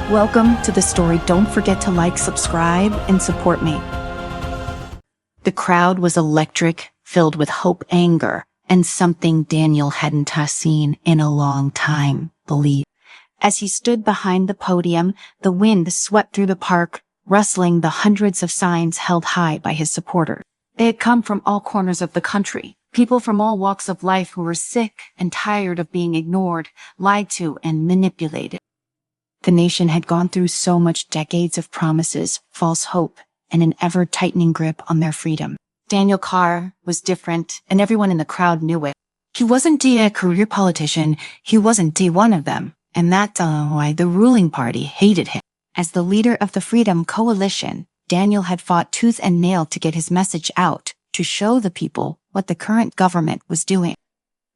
Welcome to the story. Don't forget to like, subscribe, and support me. The crowd was electric, filled with hope, anger, and something Daniel hadn't seen in a long time, believe. As he stood behind the podium, the wind swept through the park, rustling the hundreds of signs held high by his supporters. They had come from all corners of the country, people from all walks of life who were sick and tired of being ignored, lied to, and manipulated. The nation had gone through so much decades of promises, false hope, and an ever-tightening grip on their freedom. Daniel Carr was different, and everyone in the crowd knew it. He wasn't a career politician, he wasn't one of them, and that's why the ruling party hated him. As the leader of the Freedom Coalition, Daniel had fought tooth and nail to get his message out, to show the people what the current government was doing.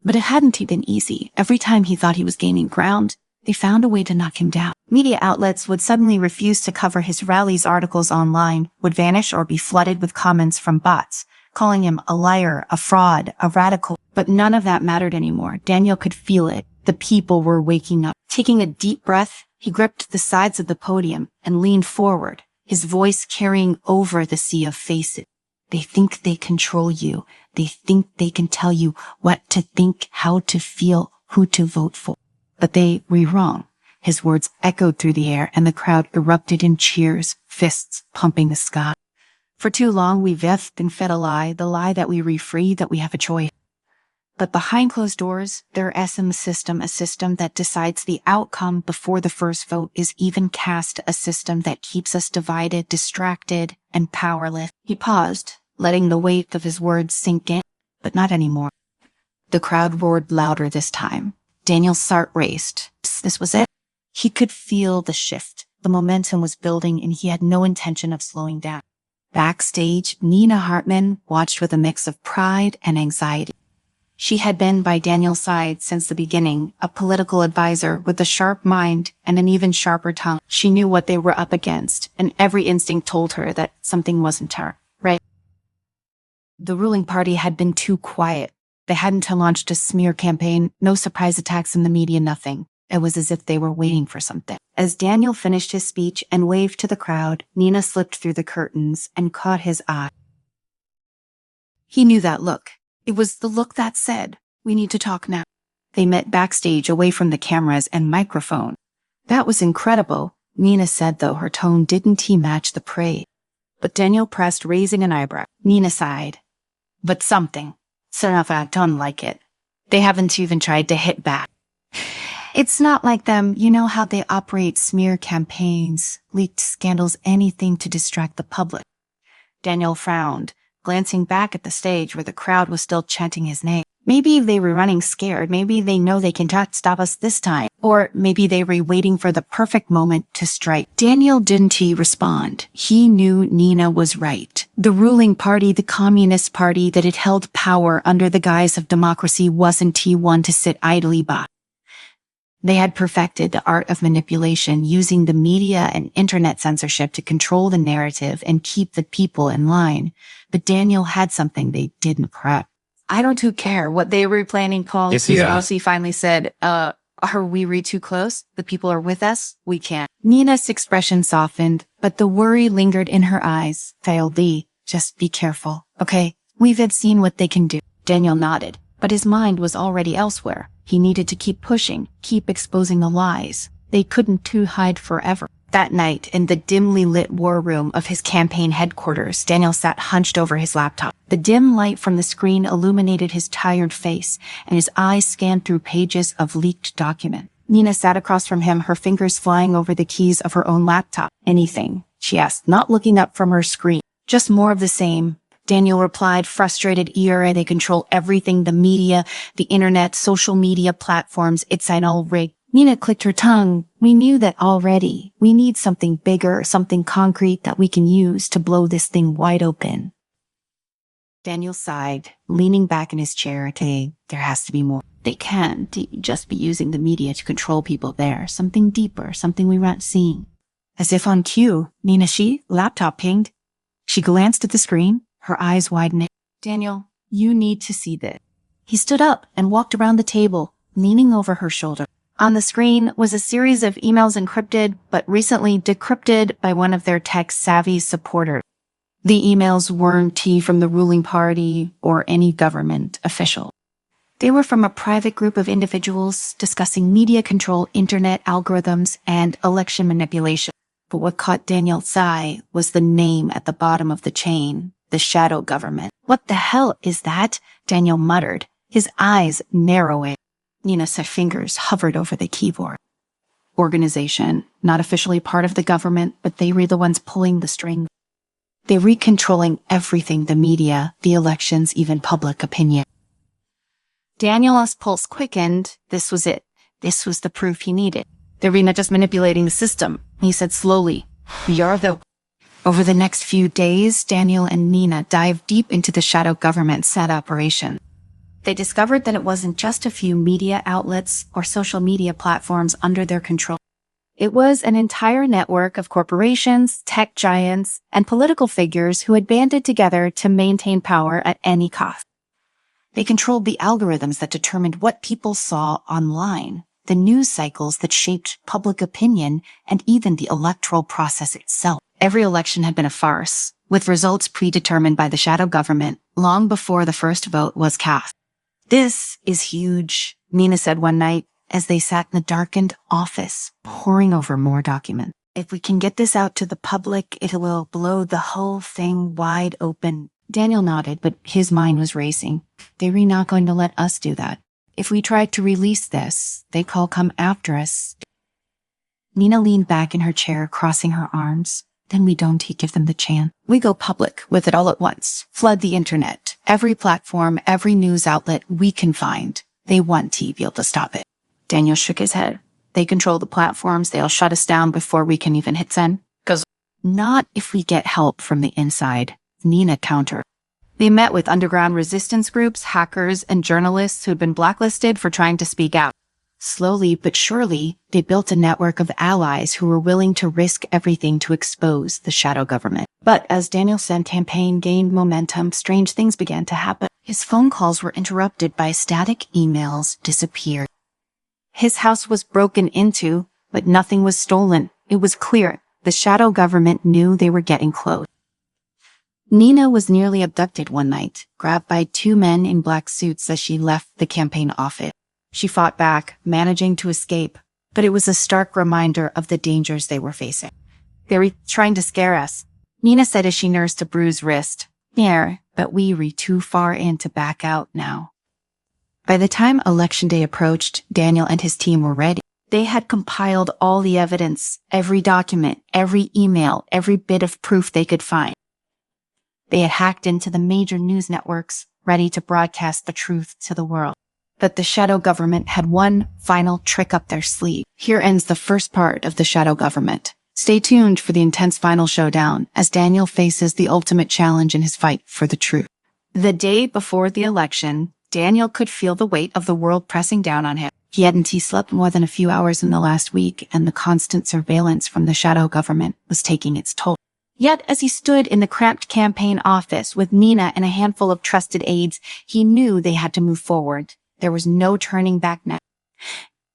But it hadn't been easy. Every time he thought he was gaining ground, they found a way to knock him down. Media outlets would suddenly refuse to cover his rallies. Articles online would vanish or be flooded with comments from bots, calling him a liar, a fraud, a radical. But none of that mattered anymore. Daniel could feel it. The people were waking up. Taking a deep breath, he gripped the sides of the podium and leaned forward, his voice carrying over the sea of faces. They think they control you. They think they can tell you what to think, how to feel, who to vote for. But they were wrong. His words echoed through the air, and the crowd erupted in cheers, fists pumping the sky. For too long, we veffed and fed a lie, the lie that we were free, that we have a choice. But behind closed doors, there is a system that decides the outcome before the first vote is even cast, a system that keeps us divided, distracted, and powerless. He paused, letting the weight of his words sink in, but not anymore. The crowd roared louder this time. Daniel's heart raced. This was it. He could feel the shift. The momentum was building, and he had no intention of slowing down. Backstage, Nina Hartman watched with a mix of pride and anxiety. She had been by Daniel's side since the beginning, a political advisor with a sharp mind and an even sharper tongue. She knew what they were up against, and every instinct told her that something wasn't right. The ruling party had been too quiet. They hadn't launched a smear campaign, no surprise attacks in the media, nothing. It was as if they were waiting for something. As Daniel finished his speech and waved to the crowd, Nina slipped through the curtains and caught his eye. He knew that look. It was the look that said, "We need to talk now." They met backstage, away from the cameras and microphone. "That was incredible," Nina said, though her tone didn't match the praise. But Daniel pressed, raising an eyebrow. Nina sighed. "But something. I don't like it. They haven't even tried to hit back. It's not like them. You know how they operate: smear campaigns, leaked scandals, anything to distract the public." Daniel frowned, glancing back at the stage where the crowd was still chanting his name. Maybe they were running scared. Maybe they know they cannot stop us this time. Or maybe they were waiting for the perfect moment to strike. Daniel didn't respond. He knew Nina was right. The ruling party, the Communist Party that had held power under the guise of democracy, wasn't one to sit idly by. They had perfected the art of manipulation, using the media and internet censorship to control the narrative and keep the people in line. But Daniel had something they didn't prep. "I don't care what they were planning, Paul." He finally said, are we too close? The people are with us. We can't." Nina's expression softened, but the worry lingered in her eyes. Just be careful, okay? We've seen what they can do." Daniel nodded, but his mind was already elsewhere. He needed to keep pushing, keep exposing the lies. They couldn't hide forever. That night, in the dimly lit war room of his campaign headquarters, Daniel sat hunched over his laptop. The dim light from the screen illuminated his tired face, and his eyes scanned through pages of leaked document. Nina sat across from him, her fingers flying over the keys of her own laptop. "Anything?" she asked, not looking up from her screen. "Just more of the same," Daniel replied, frustrated. They control everything: the media, the internet, social media platforms. It's all rigged. Nina clicked her tongue. "We knew that already. We need something bigger, something concrete that we can use to blow this thing wide open." Daniel sighed, leaning back in his chair. There has to be more. They can't just be using the media to control people there. Something deeper, something we weren't seeing. As if on cue, laptop pinged. She glanced at the screen, her eyes widening. "Daniel, you need to see this." He stood up and walked around the table, leaning over her shoulder. On the screen was a series of emails encrypted, but recently decrypted by one of their tech-savvy supporters. The emails weren't from the ruling party or any government official. They were from a private group of individuals discussing media control, internet algorithms, and election manipulation. But what caught Daniel's eye was the name at the bottom of the chain, the shadow government. "What the hell is that?" Daniel muttered, his eyes narrowing. Nina's fingers hovered over the keyboard. Organization, not officially part of the government, but they were the ones pulling the string. They were controlling everything: the media, the elections, even public opinion. Daniel's pulse quickened. This was it. This was the proof he needed. "They were not just manipulating the system," he said slowly. "We are the..." Over the next few days, Daniel and Nina dived deep into the shadow government set operation. They discovered that it wasn't just a few media outlets or social media platforms under their control. It was an entire network of corporations, tech giants, and political figures who had banded together to maintain power at any cost. They controlled the algorithms that determined what people saw online, the news cycles that shaped public opinion, and even the electoral process itself. Every election had been a farce, with results predetermined by the shadow government long before the first vote was cast. "This is huge," Nina said one night as they sat in the darkened office, poring over more documents. "If we can get this out to the public, it will blow the whole thing wide open." Daniel nodded, but his mind was racing. "They were not going to let us do that. If we tried to release this, they'd all come after us." Nina leaned back in her chair, crossing her arms. "Then we don't give them the chance. We go public with it all at once. Flood the internet. Every platform, every news outlet we can find. They want to be able to stop it." Daniel shook his head. "They control the platforms. They'll shut us down before we can even hit send." "Not if we get help from the inside," Nina countered. They met with underground resistance groups, hackers, and journalists who'd been blacklisted for trying to speak out. Slowly but surely, they built a network of allies who were willing to risk everything to expose the shadow government. But as Daniel's campaign gained momentum, strange things began to happen. His phone calls were interrupted by static emails disappeared. His house was broken into, but nothing was stolen. It was clear the shadow government knew they were getting close. Nina was nearly abducted one night, grabbed by two men in black suits as she left the campaign office. She fought back, managing to escape, but it was a stark reminder of the dangers they were facing. "They were trying to scare us," Nina said as she nursed a bruised wrist. "Yeah, but we were too far in to back out now." By the time Election Day approached, Daniel and his team were ready. They had compiled all the evidence, every document, every email, every bit of proof they could find. They had hacked into the major news networks, ready to broadcast the truth to the world. But the shadow government had one final trick up their sleeve. Here ends the first part of the shadow government. Stay tuned for the intense final showdown as Daniel faces the ultimate challenge in his fight for the truth. The day before the election, Daniel could feel the weight of the world pressing down on him. He hadn't slept more than a few hours in the last week, and the constant surveillance from the shadow government was taking its toll. Yet, as he stood in the cramped campaign office with Nina and a handful of trusted aides, he knew they had to move forward. There was no turning back now.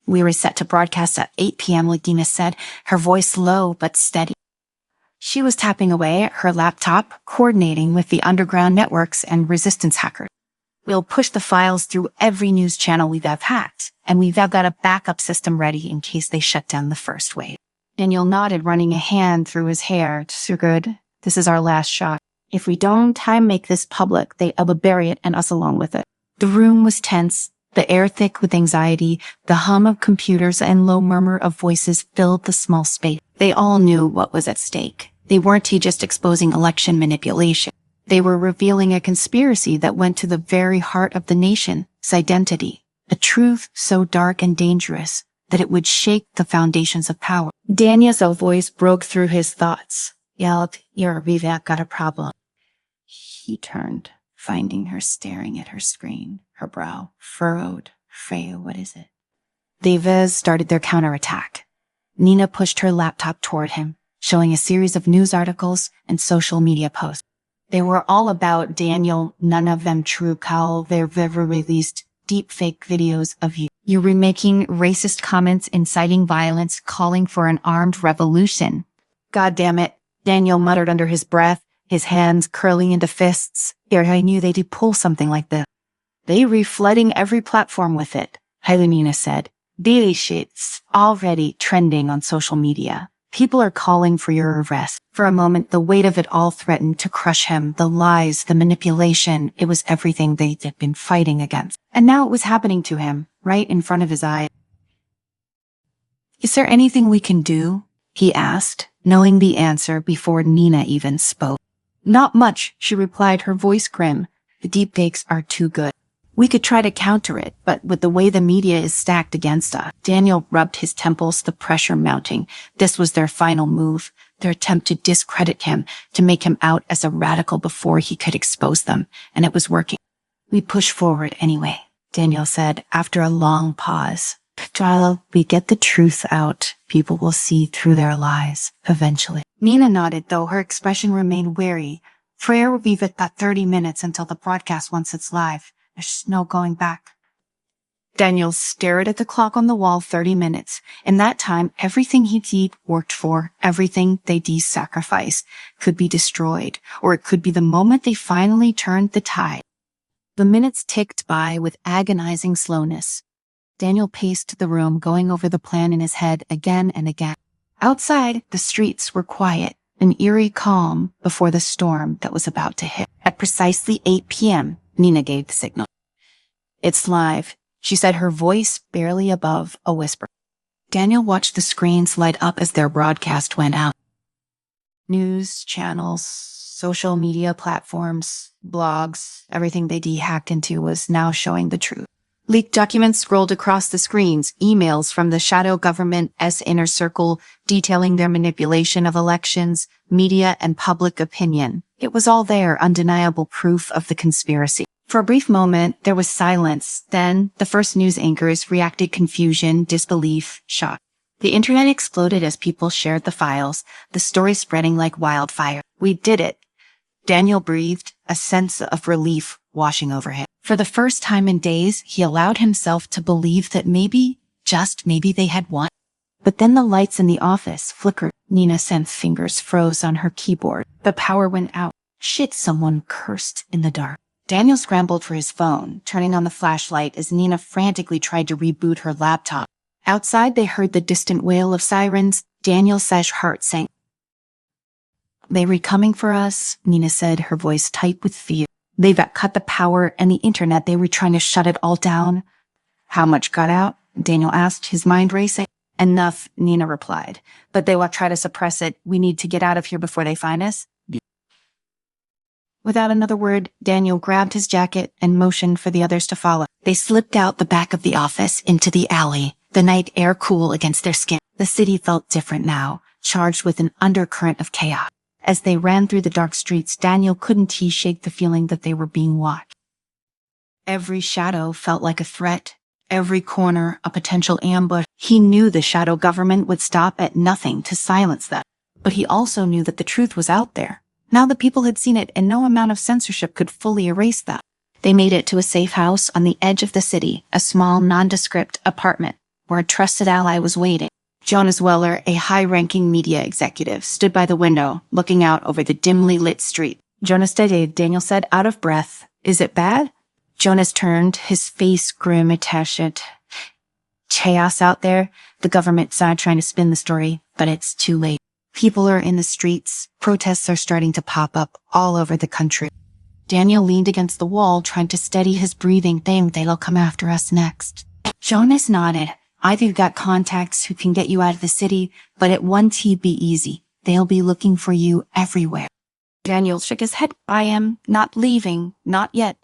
"We were set to broadcast at 8 p.m., like Nina said, her voice low but steady. She was tapping away at her laptop, coordinating with the underground networks and resistance hackers. "We'll push the files through every news channel we've hacked, and we've got a backup system ready in case they shut down the first wave." Daniel nodded, running a hand through his hair. "So good. This is our last shot. If we don't make this public, they'll bury it and us along with it." The room was tense, the air thick with anxiety. The hum of computers and low murmur of voices filled the small space. They all knew what was at stake. They weren't just exposing election manipulation. They were revealing a conspiracy that went to the very heart of the nation's identity, a truth so dark and dangerous that it would shake the foundations of power. Daniel's voice broke through his thoughts. We've got a problem." He turned, finding her staring at her screen, her brow furrowed. "Freya, what is it?" They've started their counterattack. Nina pushed her laptop toward him, showing a series of news articles and social media posts. They were all about Daniel, none of them true. They've ever released deep fake videos of you. You're remaking racist comments, inciting violence, calling for an armed revolution. God damn it, Daniel muttered under his breath, his hands curling into fists. I knew they'd pull something like this. They reflooding every platform with it, Helena said. Daily shit's already trending on social media. People are calling for your arrest. For a moment, the weight of it all threatened to crush him. The lies, the manipulation, it was everything they'd been fighting against. And now it was happening to him, right in front of his eyes. Is there anything we can do? He asked, knowing the answer before Nina even spoke. Not much, she replied, her voice grim. The deepfakes are too good. We could try to counter it, but with the way the media is stacked against us. Daniel rubbed his temples, the pressure mounting. This was their final move, their attempt to discredit him, to make him out as a radical before he could expose them, and it was working. We push forward anyway, Daniel said after a long pause. Jala, we get the truth out. People will see through their lies, eventually. Nina nodded, though her expression remained wary. Freya will leave it at 30 minutes until the broadcast once it's live. There's no going back. Daniel stared at the clock on the wall. 30 minutes. In that time, everything he did worked for, everything they sacrificed could be destroyed, or it could be the moment they finally turned the tide. The minutes ticked by with agonizing slowness. Daniel paced the room, going over the plan in his head again and again. Outside, the streets were quiet, an eerie calm before the storm that was about to hit. At precisely 8 p.m., Nina gave the signal. It's live, she said, her voice barely above a whisper. Daniel watched the screens light up as their broadcast went out. News channels, social media platforms, blogs, everything they hacked into was now showing the truth. Leaked documents scrolled across the screens, emails from the shadow government's inner circle detailing their manipulation of elections, media, and public opinion. It was all there, undeniable proof of the conspiracy. For a brief moment, there was silence. Then, the first news anchors reacted: confusion, disbelief, shock. The internet exploded as people shared the files, the story spreading like wildfire. We did it. Daniel breathed, a sense of relief washing over him. For the first time in days, he allowed himself to believe that maybe, just maybe, they had won. But then the lights in the office flickered. Nina's fingers froze on her keyboard. The power went out. Shit, someone cursed in the dark. Daniel scrambled for his phone, turning on the flashlight as Nina frantically tried to reboot her laptop. Outside, they heard the distant wail of sirens. Daniel's heart sank. They were coming for us, Nina said, her voice tight with fear. They've cut the power and the internet. They were trying to shut it all down. How much got out? Daniel asked, his mind racing. Enough, Nina replied. But they will try to suppress it. We need to get out of here before they find us. Without another word, Daniel grabbed his jacket and motioned for the others to follow. They slipped out the back of the office into the alley, the night air cool against their skin. The city felt different now, charged with an undercurrent of chaos. As they ran through the dark streets, Daniel couldn't shake the feeling that they were being watched. Every shadow felt like a threat, every corner a potential ambush. He knew the shadow government would stop at nothing to silence them. But he also knew that the truth was out there. Now the people had seen it, and no amount of censorship could fully erase that. They made it to a safe house on the edge of the city, a small, nondescript apartment, where a trusted ally was waiting. Jonas Weller, a high-ranking media executive, stood by the window, looking out over the dimly lit street. Jonas studied, Daniel said, out of breath. Is it bad? Jonas turned, his face grim, attached. Chaos out there. The government side trying to spin the story, but it's too late. People are in the streets. Protests are starting to pop up all over the country. Daniel leaned against the wall, trying to steady his breathing. They'll come after us next. Jonas nodded. I've got contacts who can get you out of the city, but it won't be easy. They'll be looking for you everywhere. Daniel shook his head. I am not leaving. Not yet.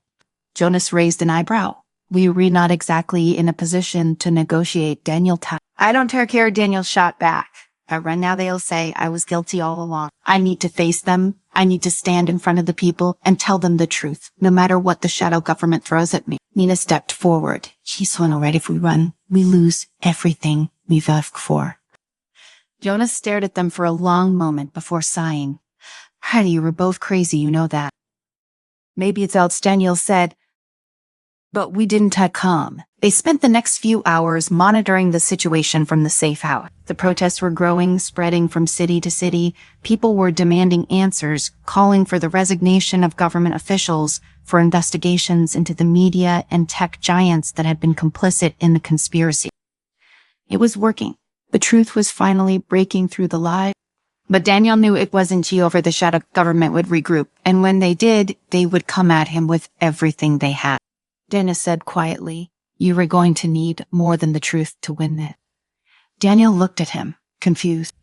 Jonas raised an eyebrow. We were not exactly in a position to negotiate. Daniel I don't care. Daniel shot back. Right now they'll say I was guilty all along. I need to face them. I need to stand in front of the people and tell them the truth, no matter what the shadow government throws at me. Nina stepped forward. She's already. If we run, we lose everything we've asked for. Jonas stared at them for a long moment before sighing. Heidi, you were both crazy, you know that. Maybe it's else, Daniel said. But we didn't have calm. They spent the next few hours monitoring the situation from the safe house. The protests were growing, spreading from city to city. People were demanding answers, calling for the resignation of government officials, for investigations into the media and tech giants that had been complicit in the conspiracy. It was working. The truth was finally breaking through the lie. But Daniel knew it wasn't over. The shadow government would regroup, and when they did, they would come at him with everything they had. Dennis said quietly, "You are going to need more than the truth to win it." Daniel looked at him, confused.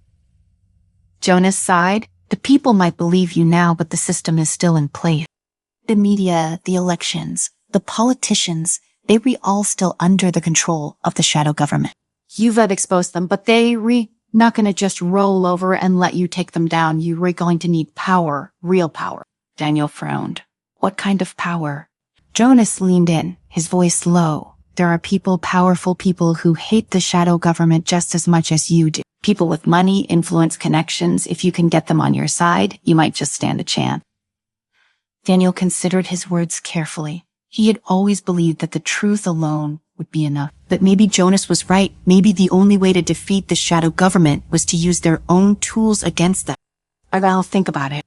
Jonas sighed. "The people might believe you now, but the system is still in place. The media, the elections, the politicians, they were all still under the control of the shadow government. You've exposed them, but not going to just roll over and let you take them down. You are going to need power, real power." Daniel frowned. "What kind of power?" Jonas leaned in, his voice low. "There are people, powerful people who hate the shadow government just as much as you do. People with money, influence, connections. If you can get them on your side, you might just stand a chance." Daniel considered his words carefully. He had always believed that the truth alone would be enough. But maybe Jonas was right. Maybe the only way to defeat the shadow government was to use their own tools against them. "I'll think about it."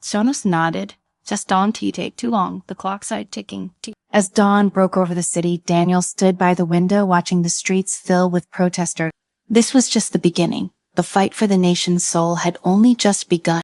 Jonas nodded. "Just don't take too long. The clock's ticking." As dawn broke over the city, Daniel stood by the window watching the streets fill with protesters. This was just the beginning. The fight for the nation's soul had only just begun.